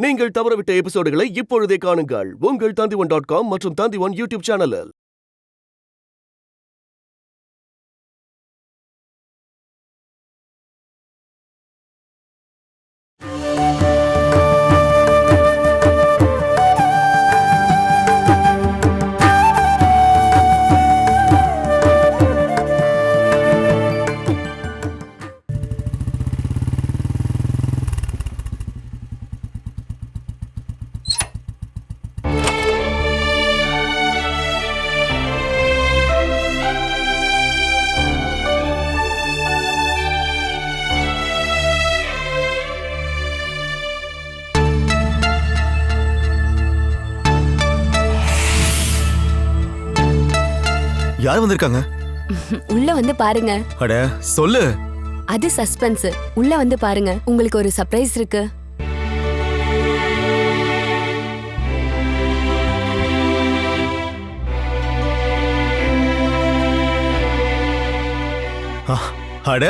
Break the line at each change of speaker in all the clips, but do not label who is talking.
நீங்கள் தவறவிட்ட எபிசோடுகளை இப்பொழுதே காணுங்கள் உங்கள் Tandivan.com மற்றும் Tandivan யூடியூப் சேனலில்.
யார் வந்திருக்காங்க?
உள்ள வந்து பாருங்க.
அட சொல்லு.
அது சஸ்பென்ஸ். உள்ள வந்து பாருங்க, உங்களுக்கு ஒரு சர்ப்ரைஸ் இருக்கு.
அட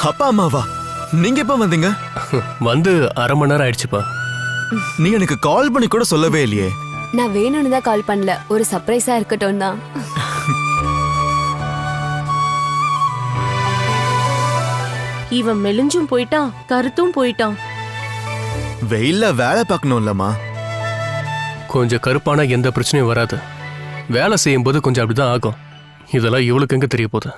அப்பா அம்மாவா? நீங்க எப்ப வந்தீங்க?
வந்து அரை மணி நேரம் ஆயிடுச்சுப்பா.
நீ எனக்கு கால் பண்ணி கூட சொல்லவே இல்லையே.
நான் வேணும்னு தான் கால் பண்ணல, ஒரு சர்ப்ரைஸா இருக்கட்டும் தான்.
இவன் மெலிஞ்சும் போயிட்டான், கருத்தும் போயிட்டான்.
வெயில்ல வேலை பார்க்கணும் இல்லம்மா.
கொஞ்சம் கருப்பான எந்த பிரச்சனையும் வராது. வேலை செய்யும் போது கொஞ்சம் அப்படிதான் ஆகும். இதெல்லாம் இவளுக்கு எங்க தெரிய போகுது?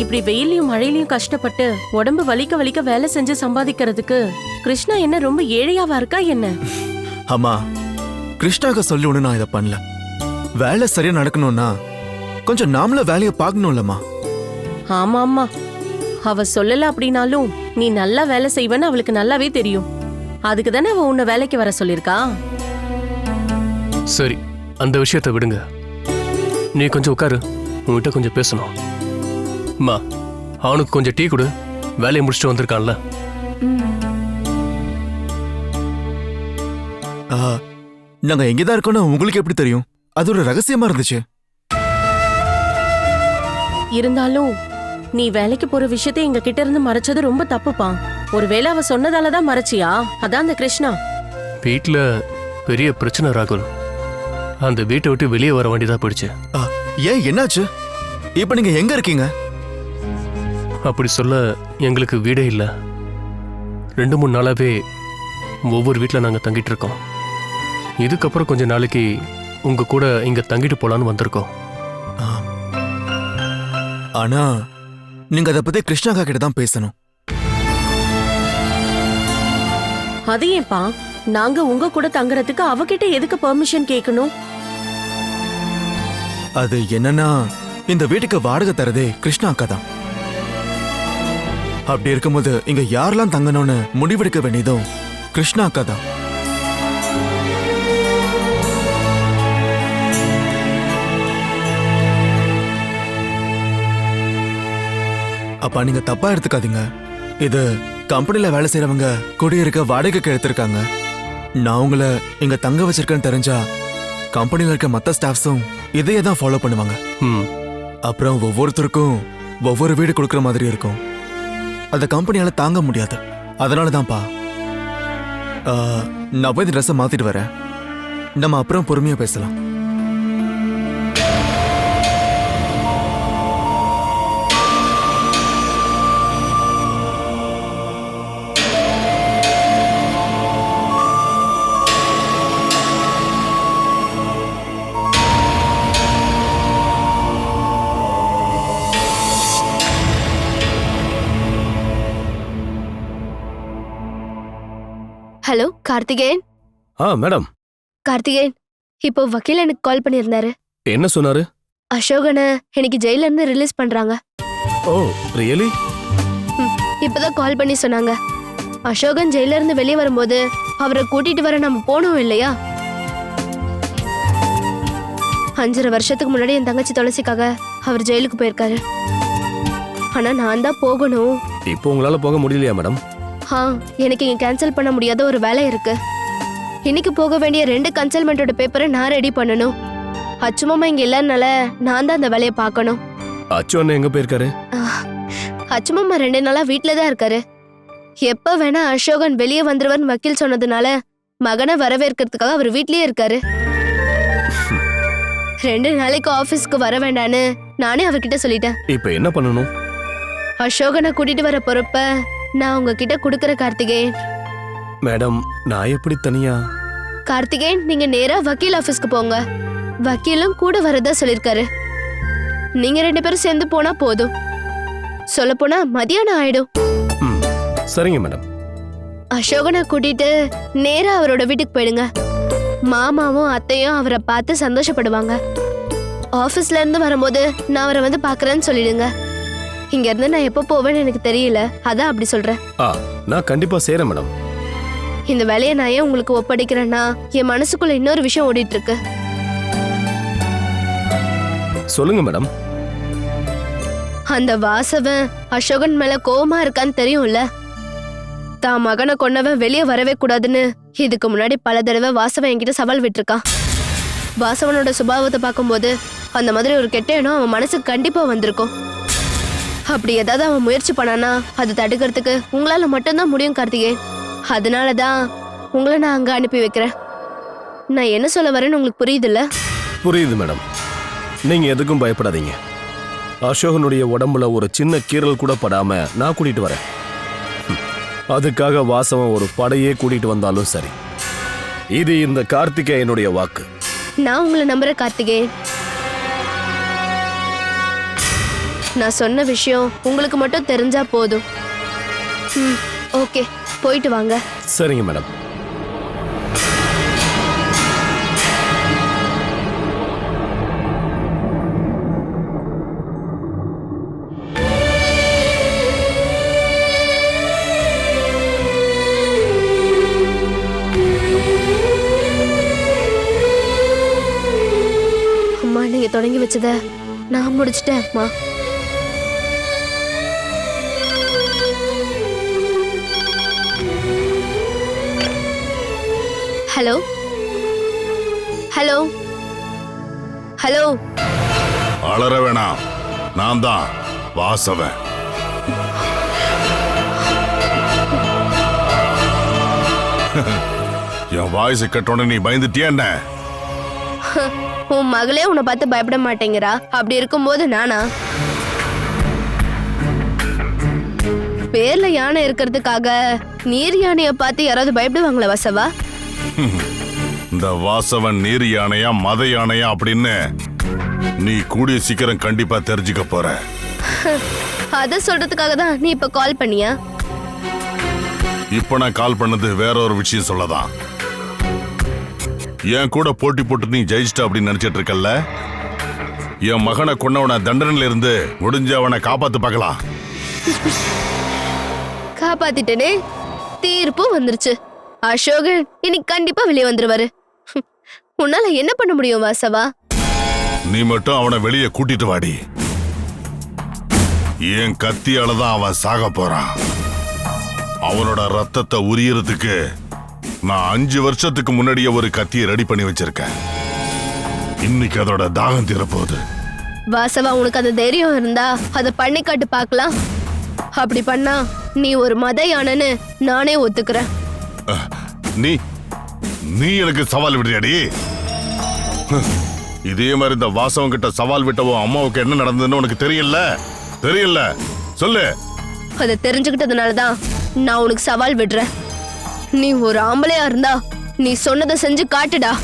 இப்படி வெயிலையும் மழையிலையும் கஷ்டப்பட்டு உடம்பு வலிக்க வலிக்க வேலை செஞ்சு சம்பாதிக்கிறதுக்கு கிருஷ்ணா என்ன ரொம்ப ஏழையாவா இருக்கா என்ன?
அம்மா, கிருஷ்ணாக்கு சொல்லி ஒண்ணு நான் இதை பண்ணல. வேலை சரியா நடக்கணும்னா கொஞ்சம் நாமள வேலையை பார்க்கணும்லம்மா.
ஆமா ஆமா, அவ சொல்லல அப்படின்னாலும் நீ நல்லா வேலை செய்வன்னு அவளுக்கு நல்லாவே தெரியும். அதுக்கு தானே அவ உன்னை வேலைக்கு வர சொல்லிருக்கா.
சரி, அந்த விஷயத்தை விடுங்க. நீ கொஞ்சம் உட்காரு, உன்கிட்ட கொஞ்சம் பேசணும். அம்மா, அவனுக்கு கொஞ்சம் டீ கொடு. வேலையை முடிச்சுட்டு வந்திருக்கான்ல.
நாங்க எங்கதான் இருக்கோம்னு உங்களுக்கு எப்படி தெரியும்? அது ஒரு ரகசியமா இருந்துச்சு.
இருந்தாலும் நீ வேலைக்கு போற விஷயத்தை எங்க கிட்ட இருந்து மறைச்சது ரொம்ப தப்புப்பா. ஒருவேளை அவ சொன்னதாலதான் மறைச்சியா? அதான் அந்த கிருஷ்ணா.
வீட்டுல பெரிய பிரச்சனை ராகுல். அந்த வீட்டை விட்டு வெளியே வர வேண்டியதா போயிடுச்சு.
ஏன், என்னாச்சு? இப்ப நீங்க எங்க இருக்கீங்க?
அப்படி சொல்ல எங்களுக்கு வீடே இல்லை. 2-3 நாளாவே ஒவ்வொரு வீட்டில் நாங்கள் தங்கிட்டு இருக்கோம். இதுக்கப்புறம் கொஞ்ச நாளைக்கு உங்க கூட இங்க தங்கிட்டு போலான்னு வந்திருக்கோம்.
ஆனா நீங்க அதை பத்தி கிருஷ்ணாக்கா கிட்ட தான் பேசணும்.
அது ஏன்பா? நாங்க உங்க கூட தங்குறதுக்கு அவகிட்ட எதுக்கு பெர்மிஷன் கேட்கணும்?
அது என்னன்னா, இந்த வீட்டுக்கு வாடகை தரதே கிருஷ்ணாக்கா தான். அப்படி இருக்கும்போது இங்க யாரெல்லாம் தங்கணும்னு முடிவெடுக்க வேண்டியதும் கிருஷ்ணாக்கா தான். அப்பா, நீங்க தப்பா எடுத்துக்காதீங்க. இது கம்பெனில வேலை செய்யறவங்க குடியிருக்க வாடகைக்கு எடுத்திருக்காங்க. நான் உங்களை இங்க தங்க வச்சிருக்கேன்னு தெரிஞ்சா கம்பெனில இருக்க மத்த ஸ்டாஃப்ஸும் இதையே தான் ஃபாலோ பண்ணுவாங்க. அப்புறம் ஒவ்வொருத்தருக்கும் ஒவ்வொரு வீடு கொடுக்குற மாதிரி இருக்கும். அந்த கம்பெனியால தாங்க முடியாது. அதனால தான்ப்பா நான் போய் இந்த ட்ரெஸ்ஸை மாத்திட்டு வரேன். நம்ம அப்புறம் பொறுமையா பேசலாம்.
ஹலோ கார்த்திகேயன்.
மேடம்.
கார்த்திகேயன், இப்போ வக்கீல் எனக்கு கால் பண்ணியிருந்தாரு.
என்ன சொன்னாரு?
அசோகனை இன்னைக்கு ஜெயில இருந்து ரிலீஸ் பண்றாங்க.
ஓ, ரியலி?
இப்பதான் கால் பண்ணி சொன்னாங்க. அசோகன் ஜெயில இருந்து வெளியே வரும்போது அவரை கூட்டிட்டு வர நம்ம போனோம் இல்லையா? 5.5 வருஷத்துக்கு முன்னாடி என் தங்கச்சி துளசிக்காக அவர் ஜெயிலுக்கு போயிருக்காரு. ஆனா நான் தான் போகணும்.
இப்போ உங்களால போக முடியலையா மேடம்?
எனக்கு இங்க கேன்சல் பண்ண முடியாத ஒரு வேலை இருக்கு. இன்னைக்கு போக வேண்டிய 2 கன்சல்மெண்டோட பேப்பரை நான் ரெடி பண்ணணும். அச்சுமாமா இங்க இல்லனால நான் தான் அந்த வேலையை பார்க்கணும்.
அச்சு அண்ணன் எங்க போயிருக்காரு?
அச்சுமாமா 2 நாளா வீட்ல தான் இருக்காரு. எப்ப வேணா அசோகன் வெளியே வந்துருவார்னு வக்கீல் சொன்னதுனால மகனை வரவேற்கிறதுக்காக அவர் வீட்லயே இருக்காரு. 2 நாளைக்கு ஆபீஸ்க்கு வர வேண்டான்னு நானே அவர்கிட்ட சொல்லிட்டேன்.
இப்ப என்ன பண்ணணும்?
அசோகனை கூட்டிட்டு வர பொறுப்ப நான் உங்ககிட்ட கொடுக்கற கார்த்திகேயன்.
மேடம், நான் எப்படி தனியா?
கார்த்திகேயன், நீங்க நேரா வக்கீல் ஆபீஸ்க்கு போங்க. வக்கீலும் கூட வரதா சொல்லிருக்காரு. நீங்க 2 பேரும் சேர்ந்து போனா போதும். சொல்லப் போனா மதியானம் ஆயிடும்.
சரிங்க மேடம்.
அசோகனை கூட்டிட்டு நேரா அவரோட வீட்டுக்கு போயிடுங்க. மாமாவும் அத்தையும் அவரை பார்த்து சந்தோஷப்படுவாங்க. ஆபீஸ்ல இருந்து வரும்போது நான் அவரை வந்து பாக்குறேன்னு சொல்லிடுங்க. இங்க இருந்து நான் எப்போ போவேன்னு எனக்கு தெரியல, அதான் அப்படி சொல்றேன்.
நான் கண்டிப்பா செய்றேன் மேடம்.
இந்த வேலையை நான் ஏன் உங்களுக்கு ஒப்படைக்கிறேன்னா, என் மனசுக்குள்ள இன்னொரு விஷயம் ஓடிட்டு இருக்கு.
சொல்லுங்க மேடம்.
அந்த வாசவன் அசோகன் மேல கோவமா இருக்கான்னு தெரியும்ல. தான் மகனை கொன்னவன் வெளியே வரவே கூடாதுன்னு இதுக்கு முன்னாடி பல தடவை வாசவன் என்கிட்ட சவால் விட்டுருக்கான். வாசவனோட சுபாவத்தை பார்க்கும்போது அந்த மாதிரி ஒரு கெட்ட எண்ணம் அவன் மனசுக்கு கண்டிப்பா வந்திருக்கும். அப்படி ஏதாவது அவன் முயற்சி பண்ணானா அதை தடுக்கிறதுக்கு உங்களால மட்டும்தான் முடியும் கார்த்திகேயன். அதனாலதான் உங்களை நான் அங்க அனுப்பி வைக்கிறேன். நான் என்ன சொல்ல வரேன்னு உங்களுக்கு புரியுதுல்ல?
புரியுது மேடம். நீங்க எதுக்கும் பயப்படாதீங்க. அசோகனுடைய உடம்புல ஒரு சின்ன கீறல் கூட படாம நான் கூட்டிட்டு வரேன். அதுக்காக வாசவன் ஒரு படையே கூட்டிட்டு வந்தாலும் சரி. இது இந்த கார்த்திகேயனுடைய வாக்கு.
நான் உங்களை நம்புறேன் கார்த்திகேயன். நான் சொன்ன விஷயம் உங்களுக்கு மட்டும் தெரிஞ்சா போதும். ஓகே, போயிட்டு வாங்க.
சரிங்க மேடம்.
அம்மா, நீங்க தொடங்கி வச்சத நான் முடிச்சிட்டேன் அம்மா. Hello hello hello.
அலற வேணாம், நான் தான் வாசவன். என் வாய்ஸ் கேட்டோட நீ பயந்துட்டியா என்ன?
உன் மகளே உன்னை பார்த்து பயப்பட மாட்டேங்கிறா, அப்படி இருக்கும்போது நானா? பேர்ல யானை இருக்கிறதுக்காக நீர் யானைய பார்த்து யாராவது பயப்படுவாங்களா வாசவா?
இந்த வாசவன் நீர் யானையா மத யானையா அப்படின்னு நீ கூடிய சீக்கிரம் கண்டிப்பா தெரிஞ்சுக்க போற.
அத சொல்றதுக்காக தான் நீ இப்ப கால் பண்ணியா?
இப்ப நான் கால் பண்ணது வேற ஒரு விஷயம் சொல்லதான். என் கூட போட்டி போட்டு நீ ஜெயிச்சிட்ட அப்படின்னு நினைச்சிட்டு இருக்கல்ல. என் மகனை கொன்னவன தண்டனையில இருந்து முடிஞ்ச அவனை காப்பாத்து பார்க்கலாம்.
காப்பாத்திட்டனே, தீர்ப்பும் வந்துருச்சு. அசோகன் இன்னைக்கு கண்டிப்பா வெளியே வந்துருவாரு. உன்னால என்ன பண்ண முடியும் வாசவா?
நீ மட்டும் அவனை வெளியே கூட்டிட்டு வாடி. என் கத்தியால தான் அவன் சாக போறான். அவனோட ரத்தத்தை உரியறதுக்கு நான் 5 வருஷத்துக்கு முன்னாடியே ஒரு கத்தியை ரெடி பண்ணி வச்சிருக்கேன். இன்னைக்கு அதோட தாகம் தீரப்போகுது.
வாசவா, உனக்கு அந்த தைரியம் இருந்தா அதை பண்ணி காட்டு பார்க்கலாம். அப்படி பண்ணா நீ ஒரு மத யானைன்னு நானே ஒத்துக்கிறேன்.
நீ நீ எனக்கு சவால் விடுறியாடி? இதே மாதிரி இந்த வாசவன் கிட்ட சவால் விட்டவோ அம்மாவுக்கு என்ன நடந்ததுன்னு உனக்கு தெரியல? தெரியல சொல்லு.
அதை தெரிஞ்சுக்கிட்டதுனாலதான் நான் உனக்கு சவால் விடுறேன். நீ ஒரு ஆம்பளையா இருந்தா நீ சொன்னதை செஞ்சு காட்டுடா.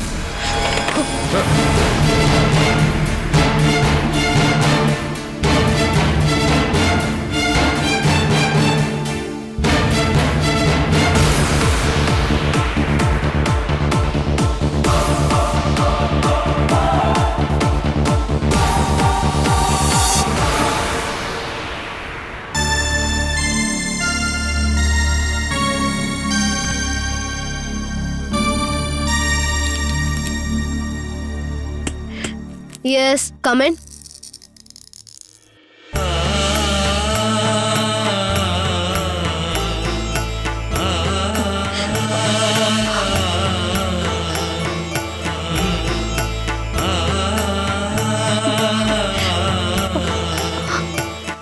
Yes, come in.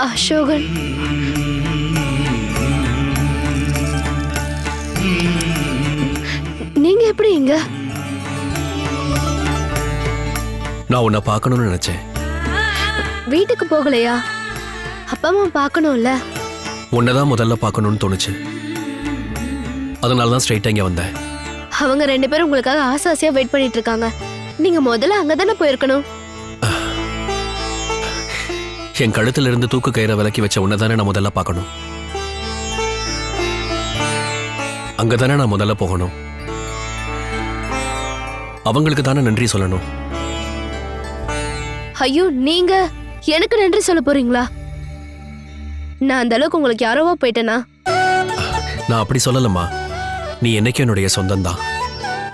அசோகன், நீங்க?
நான் உன்னை பார்க்கணும்னு நினைச்சேன்.
வீட்டுக்கு போகலையா? அப்பா அம்மா பார்க்கணும்ல.
உன்னைதான் முதல்ல பார்க்கணும்னு தோணுச்சு. அதனால தான் ஸ்ட்ரைட்டா இங்க வந்தேன்.
அவங்க 2 பேரும் உங்களுக்காக ஆசையா வெயிட் பண்ணிட்டு இருக்காங்க. நீங்க முதல்ல அங்கதானே போயிருக்கணும்.
என் கழுத்துல இருந்து தூக்கு கயிறை விலக்கி வச்ச உன்னைதானே நான் முதல்ல பார்க்கணும். அங்கதானே நான் முதல்ல போகணும். அவங்களுக்கு தானே நன்றி சொல்லணும்.
ஐயோ, நீங்க எனக்கு நன்றி சொல்ல போறீங்களா? நான் அந்த அளவுக்கு உங்களுக்கு யாரோவா போயிட்டேனா?
நான் அப்படி சொல்லலம்மா. நீ என்னைக்கும் என்னுடைய சொந்தம்தான்.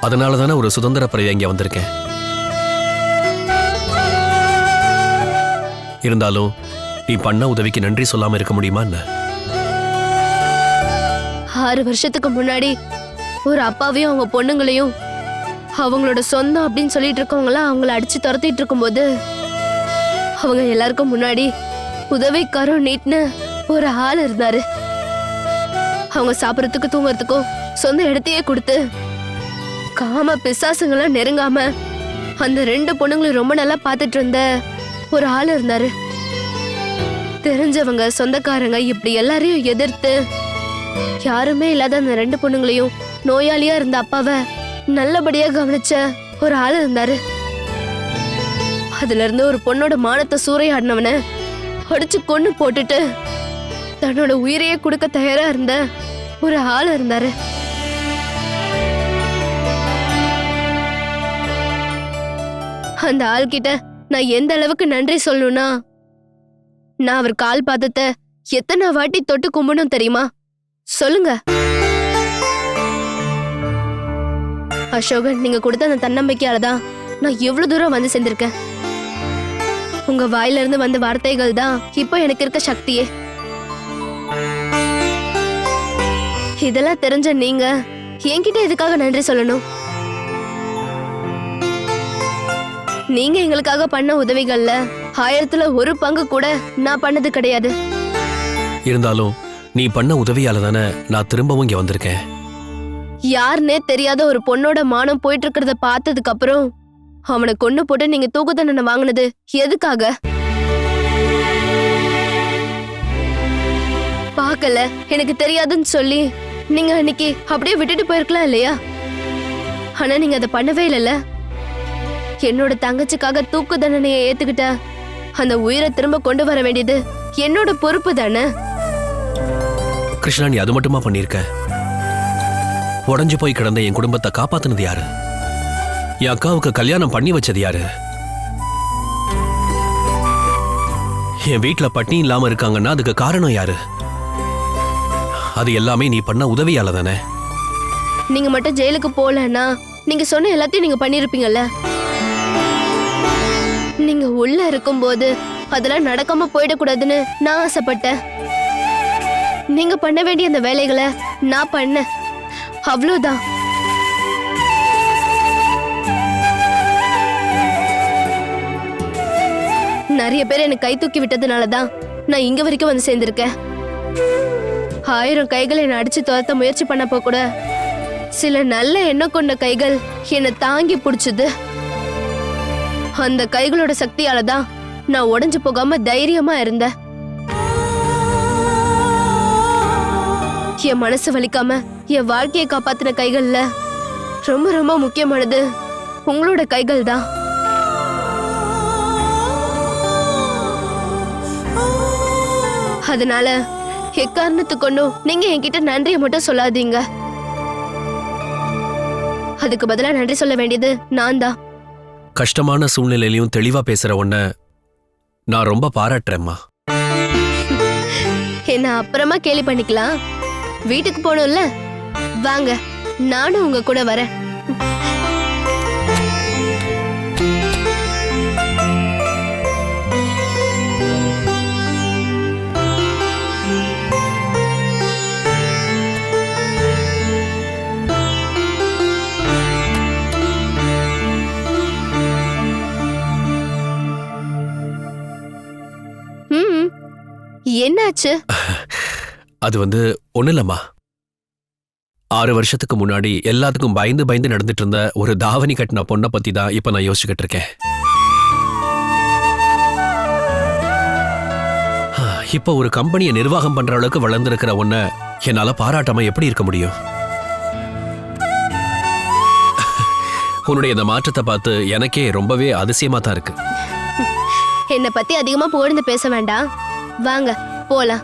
அதனால தானே ஒரு சுதந்திர பறவை இங்க வந்திருக்கேன். இருந்தாலும் நீ பண்ண உதவிக்கு நன்றி சொல்லாம இருக்க முடியுமா என்ன?
6 வருஷத்துக்கு முன்னாடி ஒரு அப்பாவையும் அவங்க பொண்ணுங்களையும் அவங்களோட சொந்தம் அப்படின்னு சொல்லிட்டு இருக்கவங்களாம் அவங்கள அடிச்சு துரத்திட்டு இருக்கும்போது அவங்க எல்லாருக்கும் முன்னாடி உதவிக்காரன் நீட்னு ஒரு ஆள் இருந்தாரு. அவங்க சாப்பிடறதுக்கு தூங்குறதுக்கும் சொந்த இடத்தையே கொடுத்து காம பிசாசுங்களை நெருங்காம அந்த 2 பொண்ணுங்களும் ரொம்ப நல்லா பார்த்துட்டு இருந்த ஒரு ஆள் இருந்தாரு. தெரிஞ்சவங்க சொந்தக்காரங்க இப்படி எல்லாரையும் எதிர்த்து யாருமே இல்லாத அந்த 2 பொண்ணுங்களையும் நோயாளியா இருந்த அப்பாவை நல்லபடியா கவனிச்ச ஒரு ஆள் இருந்தாரு. அதுல இருந்து ஒரு பொண்ணோட மானத்தை சூறையாடினவன அடிச்சு கொன்னு போட்டுட்டு தன்னோட உயிரையே கொடுக்க தயாரா இருந்த ஒரு ஆள் இருந்தாரு. அந்த ஆள்கிட்ட நான் எந்த அளவுக்கு நன்றி சொல்லணும்னா, நான் அவர் கால் பாதத்தை எத்தனை வாட்டி தொட்டு கும்பிடணும் தெரியுமா? சொல்லுங்க. அசோகன், நீங்க கொடுத்த அந்த தன்னம்பிக்கையாலதான் நான் எவ்வளவு தூரம் வந்து சேர்ந்திருக்கேன். உங்க வாயில இருந்து வந்த வார்த்தைகள் தான் இப்போ எனக்கு இருக்க சக்தியே. இதெல்லாம் தெரிஞ்ச நீங்க என்கிட்ட எதுக்காக நன்றி சொல்லணும்? நீங்க எங்களுக்காக பண்ண உதவிகள்ல 1000ல் 1 பங்கு கூட நான் பண்ணது கிடையாது.
இருந்தாலும் நீ பண்ண உதவியால தானே நான் திரும்பவும் இங்க வந்திருக்கேன்.
யாருன்னே தெரியாத ஒரு பொண்ணோட மானம் போயிட்டு இருக்கிறத பார்த்ததுக்கு அப்புறம் அவனை கொன்னு போட்டு நீங்க தூக்கு தண்டனை வாங்கினது எதுக்காக? பார்க்கல, எனக்கு தெரியாதுன்னு சொல்லி நீங்க அன்னைக்கு அப்படியே விட்டுட்டு போயிருக்கலாம் இல்லையா? ஆனா நீங்க அதை பண்ணவே இல்லைல்ல. என்னோட தங்கச்சிக்காக தூக்கு தண்டனையை ஏத்துக்கிட்ட அந்த உயிரை திரும்ப கொண்டு வர வேண்டியது என்னோட பொறுப்பு தானே.
கிருஷ்ணா, நீ அது மட்டுமா பண்ணிருக்க? உடஞ்சு போய் கிடந்த என் குடும்பத்தை காப்பாத்தினது யாரு? என் அக்காவுக்கு கல்யாணம் பண்ணி வச்சது யாரு? என் வீட்டுல பட்னி இல்லாம இருக்காங்கன்னா அதுக்கு காரணம் யாரு? அது எல்லாமே நீ பண்ண உதவியால தானே.
நீங்க மட்டும் ஜெயிலுக்கு போலன்னா நீங்க சொன்ன எல்லாத்தையும் நீங்க பண்ணிருப்பீங்கல்ல. நீங்க உள்ள இருக்கும்போது அதெல்லாம் நடக்காம போயிடக்கூடாதுன்னு நான் ஆசைப்பட்டேன். நீங்க பண்ண வேண்டிய அந்த வேலைகளை நான் பண்ணேன், அவ்வளவுதான். நிறைய பேர் எனக்கு கை தூக்கி விட்டதுனாலதான் நான் இங்க வரைக்கும் வந்து சேர்ந்திருக்கேன். 1000 கைகள் என்னை அடிச்சு துரத்த முயற்சி பண்ணப்போ கூட சில நல்ல எண்ணம் கொண்ட கைகள் என்னை தாங்கி பிடிச்சது. அந்த கைகளோட சக்தியால தான் நான் உடைஞ்சு போகாம தைரியமா இருந்தேன். என் மனசு வலிக்காம என் வாழ்க்கையை காப்பாத்தின கைகள்ல ரொம்ப ரொம்ப முக்கியமானது உங்களோட கைகள் தான். அதனால எக்காரணத்து கொண்டும் நீங்க என்கிட்ட நன்றியை மட்டும் சொல்லாதீங்க. அதுக்கு பதிலா நன்றி சொல்ல வேண்டியது நான் தான்.
கஷ்டமான சூழ்நிலையிலையும் தெளிவா பேசுற உன்னை நான் ரொம்ப பாராட்டுறேம்மா.
என்ன அப்புறமா கேலி பண்ணிக்கலாம். வீட்டுக்கு போகணும்ல, வாங்க, நானும் உங்க கூட வரேன். என்னாச்சு?
அது ஒண்ணு இல்லம்மா. 6 வருஷத்துக்கு முன்னாடி எல்லாத்துக்கும் பயந்து பயந்து நடந்துட்டு இருந்த ஒரு தாவணி கட்டின பொண்ணை பத்தி தான் இப்ப நான் யோசிச்சுக்கிட்டு இருக்கேன். இப்ப ஒரு கம்பெனியை நிர்வாகம் பண்ற அளவுக்கு வளர்ந்திருக்கிற உன்னை என்னால பாராட்டாம எப்படி இருக்க முடியும்? உன்னுடைய இந்த மாற்றத்தை பார்த்து எனக்கே ரொம்பவே அதிசயமா தான் இருக்கு.
என்னை பத்தி அதிகமா புகழ்ந்து பேச வேண்டாம், வாங்க போலாம்.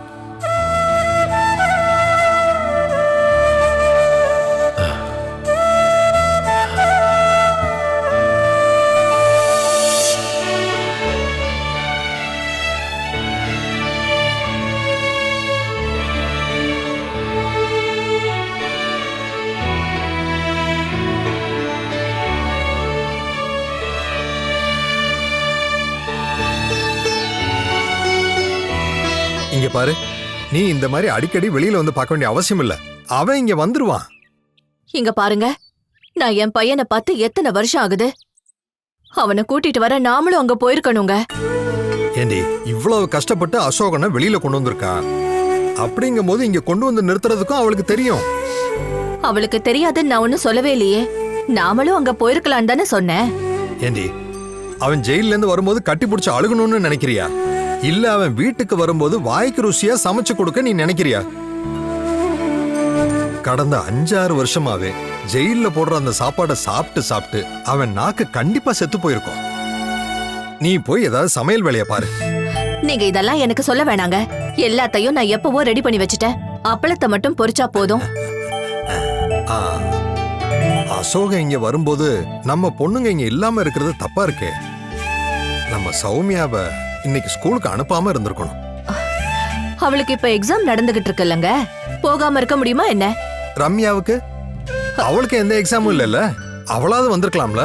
இங்க பாரு, நீ இந்த மாதிரி அடிக்கடி வெளியில வந்து பார்க்க வேண்டிய அவசியம் இல்ல. அவன் இங்க வந்துருவான்.
இங்க பாருங்க, நான் என் பையனை பார்த்து எத்தனை வருஷம் ஆகுது. அவனை கூட்டிட்டு வர நாமளும் அங்க போயிருக்கணுங்க.
ஏண்டி, இவ்வளவு கஷ்டப்பட்டு அசோகனை வெளியில கொண்டு வந்திருக்கா. அப்படிங்கும் போது இங்க கொண்டு வந்து நிறுத்துறதுக்கும் அவளுக்கு தெரியும்.
அவளுக்கு தெரியாதுன்னு நான் ஒன்னும் சொல்லவே இல்லையே. நாமளும் அங்க போயிருக்கலான்னு தானே சொன்னேன்.
ஏண்டி, அவன் ஜெயில இருந்து வரும்போது கட்டி பிடிச்சு அழுகணும்னு நினைக்கிறியா? இல்ல அவன் வீட்டுக்கு வரும்போது வாய்க்கு ருசியா சமைச்சு கொடுக்க நீ நினைக்கிறியா? கடந்த 5-6 வருஷமாவே ஜெயில போடுற அந்த சாப்பாடை சாப்பிட்டு சாப்பிட்டு அவன் நாக்கு கண்டிப்பா செத்து போயிருக்கும். நீ போய் ஏதாவது சமையல் வேலைய பாரு.
நீங்க இதெல்லாம் எனக்கு சொல்ல வேணாங்க. எல்லாத்தையும் நான் எப்பவோ ரெடி பண்ணி வச்சுட்டேன். அப்பளத்தை மட்டும் பொரிச்சா போதும்.
அசோகம் இங்க வரும்போது நம்ம பொண்ணுங்க இங்க இல்லாம இருக்கிறது தப்பா இருக்கே. நம்ம சௌமியாவை இன்னைக்கு ஸ்கூலுக்கு அனுப்பாம இருந்திருக்கணும்.
அவளுக்கு இப்ப எக்ஸாம் நடந்துகிட்டு இருக்குல்லங்க, போகாம இருக்க முடியுமா என்ன?
ரம்யாவுக்கு அவளுக்கு எந்த எக்ஸாமும் இல்லைல்ல, அவளாவது வந்திருக்கலாம்ல.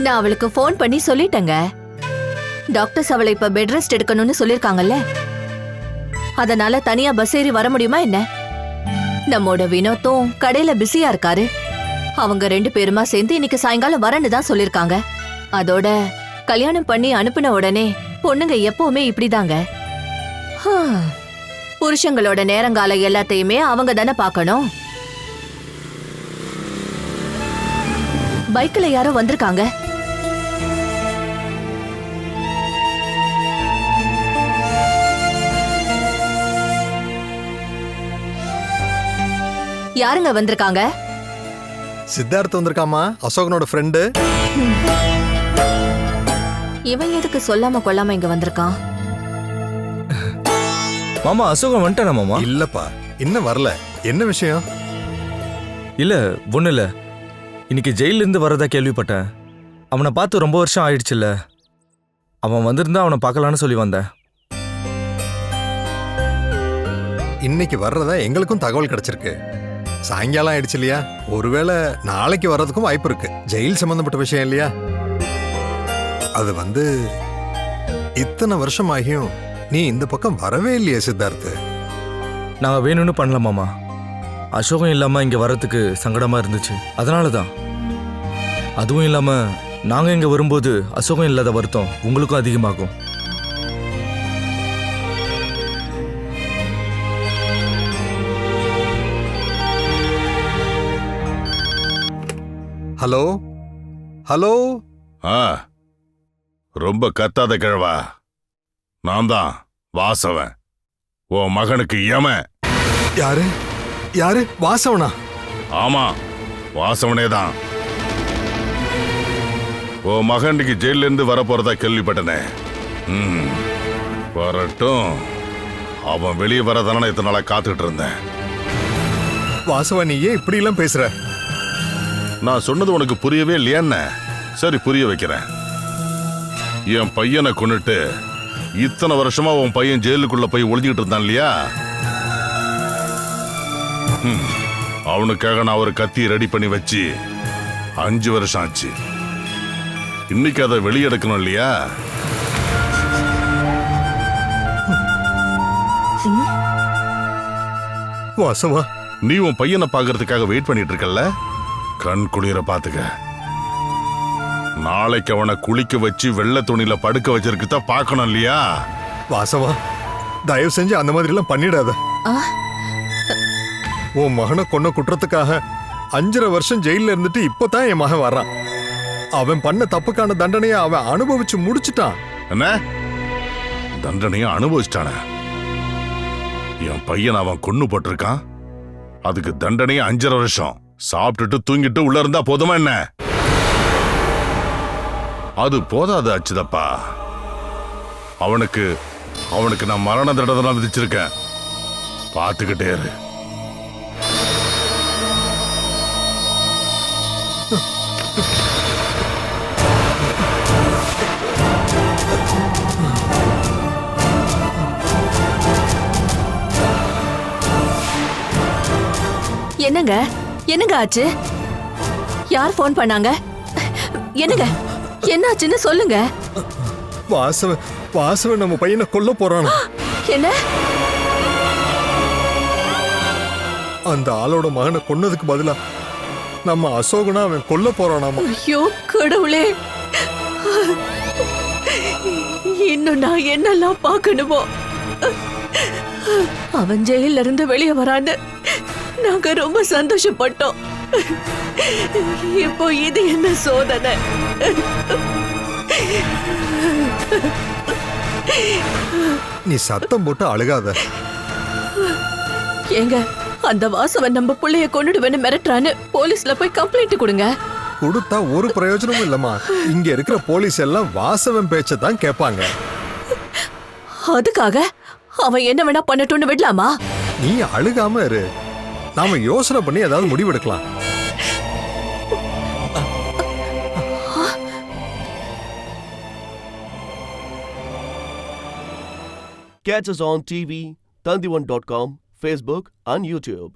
நான் அவளுக்கு ஃபோன் பண்ணி சொல்லிட்டேங்க. டாக்டர்ஸ் அவளை இப்ப பெட் ரெஸ்ட் எடுக்கணும்னு சொல்லிருக்காங்கல்ல. அதனால தனியா பஸ் ஏறி வர முடியுமா என்ன? நம்மோட வினோத்தும் கடையில பிஸியா இருக்காரு. அவங்க 2 பேருமா சேர்ந்து இன்னைக்கு சாயங்காலம் வரன்னு தான் சொல்லிருக்காங்க. அதோட கல்யாணம் பண்ணி அனுப்பின உடனே பொண்ணுங்க எப்பவுமே இப்படிதாங்க. புருஷங்களோட நேரங்கால எல்லாத்தையுமே அவங்க தானே பார்க்கணும். பைக்ல யாரோ வந்திருக்காங்க. யாருங்க வந்திருக்காங்க?
சித்தார்த் வந்திருக்காமா, அசோகனோட ஃப்ரெண்டு.
இவன் எதுக்கு சொல்லாம கொள்ளாம இங்க வந்திருக்கான்?
மாமா அசோகன் வந்துட்டானா மாமா?
இல்லப்பா, இன்னும் வரல. என்ன விஷயம்?
இல்ல ஒண்ணு இல்ல, இன்னைக்கு ஜெயில இருந்து வரதா கேள்விப்பட்டேன். அவனை பார்த்து ரொம்ப வருஷம் ஆயிடுச்சுல்ல, அவன் வந்திருந்தா அவனை பார்க்கலான்னு சொல்லி வந்தேன்.
இன்னைக்கு வர்றதா எங்களுக்கும் தகவல் கிடைச்சிருக்கு. சாயங்காலம் ஆயிடுச்சு இல்லையா, ஒருவேளை நாளைக்கு வர்றதுக்கும் வாய்ப்பு இருக்கு. ஜெயில் சம்பந்தப்பட்ட விஷயம் இல்லையா. அது இத்தனை வருஷம் ஆகியும் நீ இந்த பக்கம் வரவே இல்லையே சித்தார்த்து.
நாங்க வேணும்னு பண்ணல மாமா, அசோகம் இல்லாம இங்க வர்றதுக்கு சங்கடமா இருந்துச்சு, அதனாலதான். அதுவும் இல்லாம நாங்க இங்க வரும்போது அசோகம் இல்லாத வருத்தம் உங்களுக்கும் அதிகமாகும்.
Hello hello.
ரொம்ப கத்தாத கிழவா. நான் தான் வாசவன், உன் மகனுக்கு யமன்.
யாரு யாரு? வாசவனா?
ஆமா, வாசவனே தான். உன் மகனுக்கு ஜெயில இருந்து வர போறதா கேள்விப்பட்டனே. வரட்டும், அவன் வெளியே வரதான இத்தனை நாளா காத்துக்கிட்டு இருந்தேன்.
வாசவன், நீ ஏன் இப்படி எல்லாம் பேசுற?
நான் சொன்னது உனக்கு புரியவே இல்லையான்னு? சரி, புரிய வைக்கிறேன். என் பையனை கொன்னுட்டு இத்தனை வருஷமா உன் பையன் ஜெயிலுக்குள்ள போய் ஒளிஞ்சுக்கிட்டு இருந்தான் இல்லையா, அவனுக்காக நான் ஒரு கத்தி ரெடி பண்ணி வச்சு 5 வருஷம் ஆச்சு. இன்னைக்கு அதை வெளியெடுக்கணும் இல்லையா?
வாசவா,
நீ உன் பையனை பாக்குறதுக்காக வெயிட் பண்ணிட்டு இருக்கல்ல, கண் குளிர பாத்துக்க. நாளைக்கு அவனை குளிக்க வச்சு வெள்ளை துணியில படுக்க வச்சிருக்கதான் பார்க்கணும் இல்லையா?
வாசவா, தயவு செஞ்சு அந்த மாதிரி எல்லாம் பண்ணிடாத. உன் மகனை கொன்ன குற்றத்துக்காக 5.5 வருஷம் ஜெயில இருந்துட்டு இப்பதான் என் மகன் வர்றான். அவன் பண்ண தப்புக்கான தண்டனையை அவன் அனுபவிச்சு முடிச்சிட்டான்.
என்ன தண்டனையை அனுபவிச்சிட்டான? என் பையன் அவன் கொன்னு போட்டிருக்கான். அதுக்கு தண்டனையை 5.5 வருஷம். சாப்பிட்டுட்டு தூங்கிட்டு உள்ள இருந்தா போதுமா என்ன? அது போதாது அச்சுதப்பா. அவனுக்கு நான் மரண தண்டனை விதிச்சிருக்கேன். பார்த்துக்கிட்டே இரு.
என்னங்க ஆச்சு? யார் ஃபோன் பண்ணாங்க? என்னங்க என்னாச்சுன்னு சொல்லுங்க.
வாசவன் நம்ம பையனை கொல்ல போறான்.
என்ன?
அந்த ஆளோட மகனை கொன்னதுக்கு பதிலா நம்ம அசோகனா அவன் கொல்ல போறானாமா.
ஐயோ கடவுளே, இன்னும் நான் என்னெல்லாம் பார்க்கணுமோ. அவன் ஜெயில இருந்து வெளியே வரான்னு நாங்க ரொம்ப சந்தோஷப்பட்டோம். இப்போ இது என்ன சோதனை?
நீ சத்தம் போட்டு அழுகாத.
ஏங்க, அந்த வாசவன் நம்ம புள்ளைய கொன்னுடுவேன்னு மிரட்டுறான்னு போலீஸ்ல போய் கம்ப்ளைண்ட் கொடுங்க.
கொடுத்தா ஒரு பிரயோஜனமும் இல்லம்மா. இங்க இருக்கிற போலீஸ் எல்லாம் வாசவன் பேச்ச தான் கேட்பாங்க.
அதுக்காக அவன் என்ன வேணா பண்ணட்டும்னு விடலாமா?
நீ அழுகாம இரு. நாம யோசனை பண்ணி ஏதாவது முடிவெடுக்கலாம்.
Catch us on TV, Tandivan.com, Facebook and YouTube.